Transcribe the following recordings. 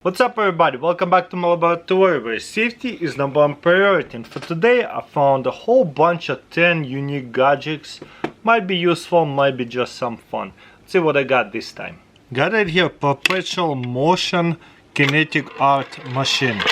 What's up everybody, welcome back to my laboratory where safety is number one priority, and for today I found a whole bunch of 10 unique gadgets. Might be useful, might be just some fun. Let's see what I got this time. Got it here, Perpetual Motion kinetic art machine.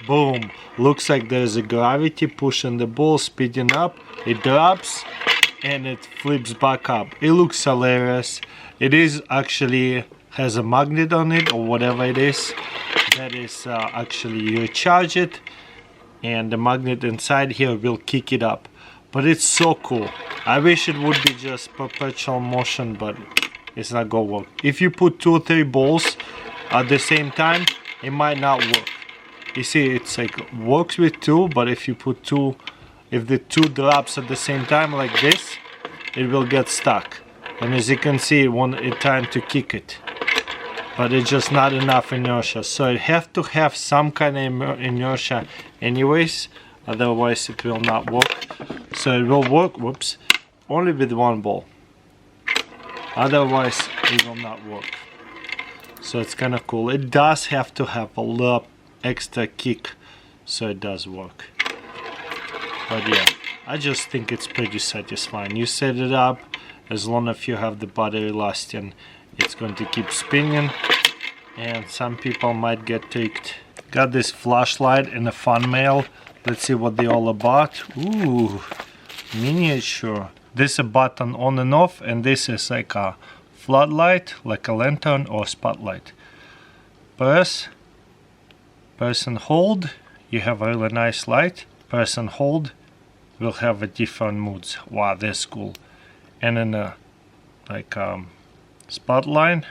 Boom, looks like there's a gravity pushing the ball, speeding up, it drops and it flips back up. It looks hilarious. It is actually has a magnet on it or whatever it is. That is actually you charge it and the magnet inside here will kick it up. But it's so cool. I wish it would be just perpetual motion, but it's not gonna work. If you put 2 or 3 balls at the same time, it might not work. You see, it's like works with 2, but if you put 2, if the 2 drops at the same time like this, it will get stuck. And as you can see, it's time to kick it. But it's just not enough inertia, so it have to have some kind of inertia anyways, otherwise it will not work. So it will work, whoops, only with 1 ball, otherwise it will not work. So it's kind of cool. It does have to have a little extra kick so it does work. But yeah, I just think it's pretty satisfying. You set it up, as long as you have the battery lasting, it's going to keep spinning, and some people might get tricked. Got this flashlight and a fan mail. Let's see what they're all about. Ooh, miniature. This is a button on and off, and this is like a floodlight, like a lantern or spotlight. Press and hold, you have a really nice light. Press and hold will have a different moods. Wow, that's cool. And then like spotlight.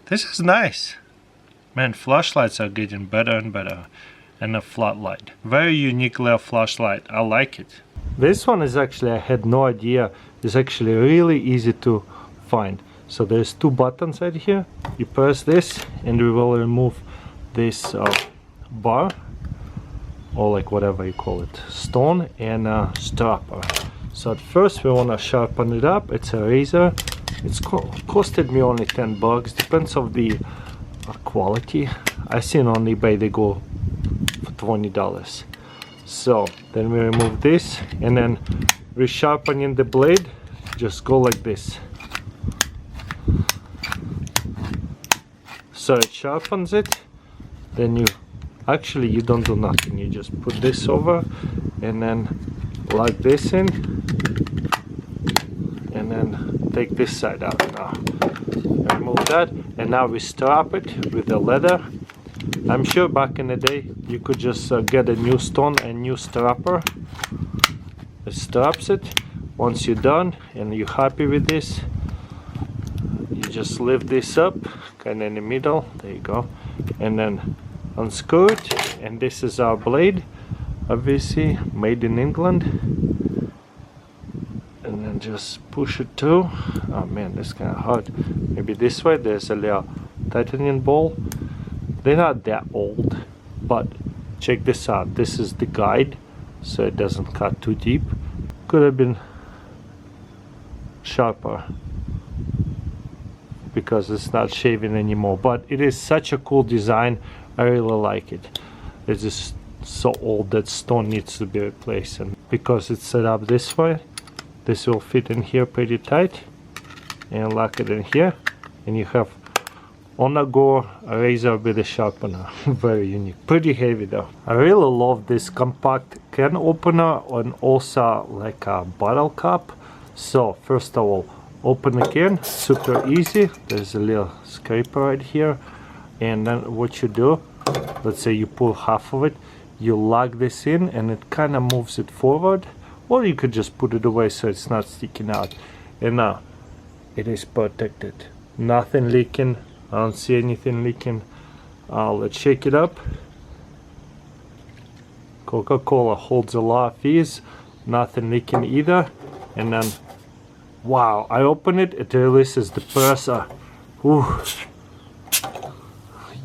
This is nice. Man, flashlights are getting better and better. And a floodlight. Very unique little flashlight. I like it. This one is actually, I had no idea. It's actually really easy to find. So there's 2 buttons right here. You press this and we will remove this bar, or like whatever you call it, stone, and stopper. So at first we want to sharpen it up. It's a razor. It's costed me only 10 bucks. Depends on the quality. I seen on eBay they go for $20. So then we remove this, and then we sharpening the blade. Just go like this. So it sharpens it. Then you don't do nothing. You just put this over and then plug this in, and then take this side out now. Remove that, and now we strap it with the leather. I'm sure back in the day you could just get a new stone and new strapper. It straps it. Once you're done and you're happy with this, you just lift this up, kind of in the middle. There you go, and then unscrew it. And this is our blade, obviously made in England. And then just push it through. Oh man, that's kind of hard. Maybe this way. There's a little titanium ball. They're not that old, but check this out. This is the guide, so it doesn't cut too deep. Could have been sharper because it's not shaving anymore, but it is such a cool design. I really like it. It's just so old that stone needs to be replaced, and because it's set up this way, this will fit in here pretty tight, and lock it in here, and you have on a go a razor with a sharpener. Very unique, pretty heavy though. I really love this compact can opener, and also like a bottle cap. So first of all, open the can, super easy. There's a little scraper right here, and then what you do, let's say you pull half of it, you lock this in and it kind of moves it forward, or you could just put it away so it's not sticking out. And now it is protected, nothing leaking. I don't see anything leaking. Let's shake it up. Coca-Cola holds a lot of these, nothing leaking either. And then wow, I open it, it releases the presser. Ooh.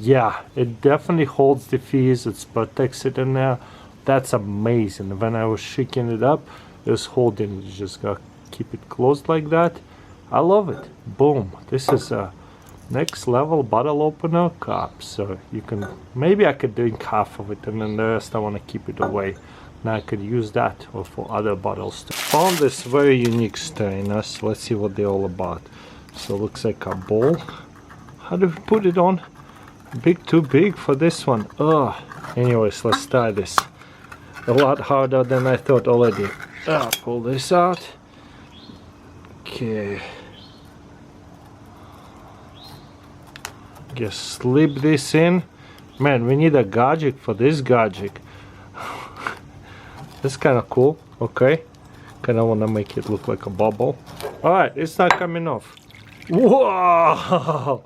Yeah, it definitely holds the fuse, it protects it in there. That's amazing. When I was shaking it up, it was holding. You just gotta keep it closed like that. I love it. Boom. This is Next level bottle opener cup. So you can, maybe I could drink half of it and then the rest I want to keep it away. Now I could use that or for other bottles. Found this very unique strainer, so let's see what they're all about. So it looks like a bowl. How do we put it on? Too big for this one. Ugh. Anyways, let's try this. A lot harder than I thought already. Pull this out. Okay. Just slip this in. Man, we need a gadget for this gadget. That's kind of cool. Okay. Kind of want to make it look like a bubble. Alright, it's not coming off. Whoa!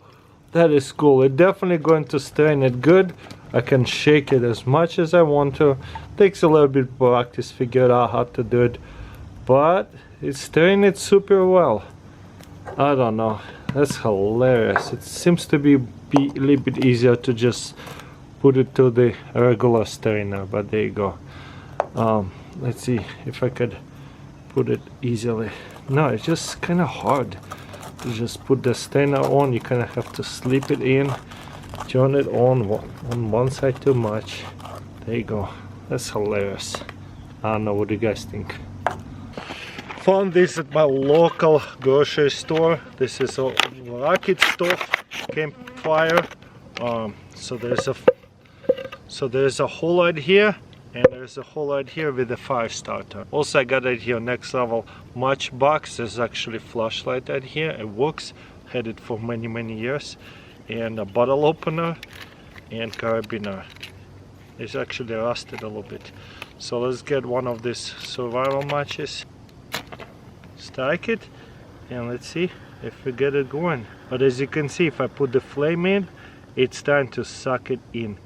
That is cool. It's definitely going to strain it good. I can shake it as much as I want to. Takes a little bit of practice, figure out how to do it. But it's straining it super well. I don't know. That's hilarious. It seems to be a little bit easier to just put it to the regular strainer, but there you go. Let's see if I could put it easily. No, it's just kind of hard to just put the strainer on. You kind of have to slip it in, turn it on one side too much. There you go. That's hilarious. I don't know, what do you guys think? Found this at my local grocery store. This is a rocket stove campfire. So there's a hole right here, and there's a hole right here with a fire starter. Also, I got it here, next level matchbox. There's actually flashlight right here. It works. Had it for many years. And a bottle opener and carabiner. It's actually rusted a little bit. So let's get one of these survival matches. Strike it, and let's see if we get it going. But as you can see, if I put the flame in, it's starting to suck it in.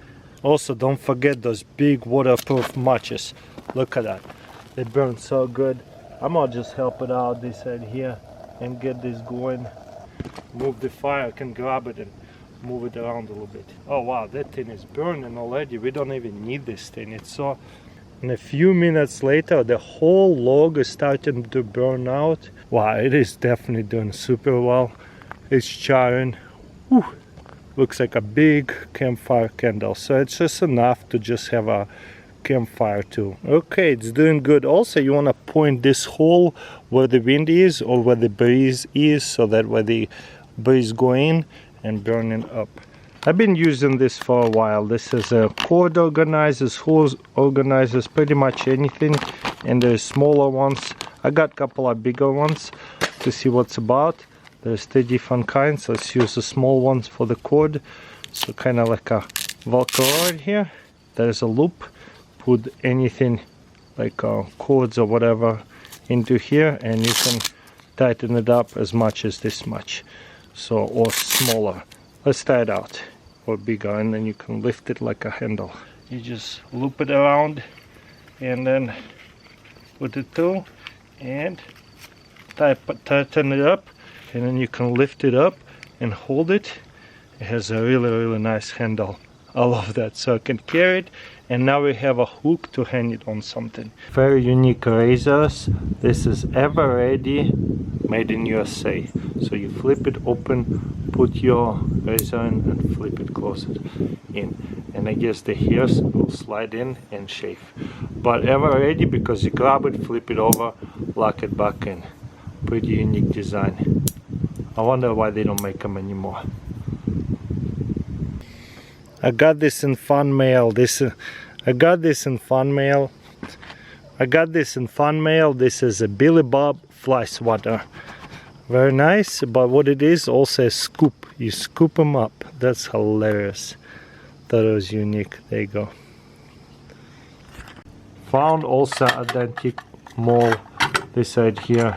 Also, don't forget those big waterproof matches. Look at that. They burn so good. I'm gonna just help it out this side here and get this going. Move the fire, I can grab it and move it around a little bit. Oh wow, that thing is burning already. We don't even need this thing. It's so... And a few minutes later, the whole log is starting to burn out. Wow, it is definitely doing super well. It's charring. Whew. Looks like a big campfire candle. So it's just enough to just have a campfire too. Okay, it's doing good. Also, you want to point this hole where the wind is or where the breeze is, so that where the breeze go in and burning up. I've been using this for a while. This is a cord organizers, hose organizers, pretty much anything. And there's smaller ones. I got a couple of bigger ones to see what's about. There's 3 different kinds. Let's use the small ones for the cord. So kind of like a Velcro right here. There's a loop. Put anything like cords or whatever into here, and you can tighten it up as much as this much. So, or smaller. Let's try it out. Or bigger, and then you can lift it like a handle. You just loop it around and then put it through and tighten it up, and then you can lift it up and hold it. It has a really nice handle. I love that. So I can carry it, and now we have a hook to hang it on something. Very unique razors. This is ever ready, made in USA. So you flip it open, put your razor in and flip it closer in, and I guess the hairs will slide in and shave. But ever ready, because you grab it, flip it over, lock it back in. Pretty unique design. I wonder why they don't make them anymore. I got this in fan mail. I got this in fan mail. This is a Billy Bob fly swatter. Very nice, but what it is, also a scoop. You scoop them up. That's hilarious. That was unique. There you go. Found also at the antique mall this side here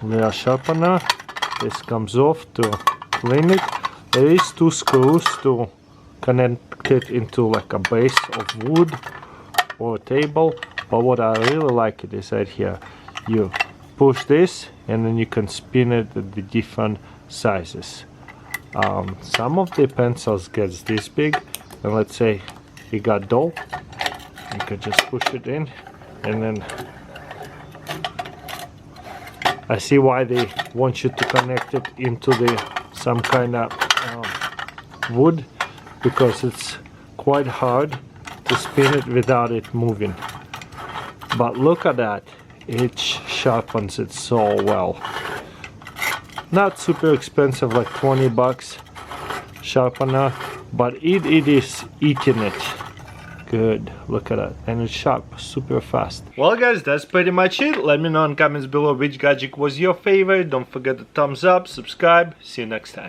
with a sharpener. This comes off to clean it. There is 2 screws to connect it into like a base of wood or a table. But what I really like it is right here. You push this and then you can spin it at the different sizes. Some of the pencils gets this big, and let's say you got dull, you can just push it in, and then I see why they want you to connect it into the some kind of wood because it's quite hard to spin it without it moving. But look at that, it sharpens it so well. Not super expensive, like 20 bucks sharpener, but it is eating it good. Look at that, and it's sharp super fast. Well guys, that's pretty much it. Let me know in comments below which gadget was your favorite. Don't forget to thumbs up, subscribe. See you next time.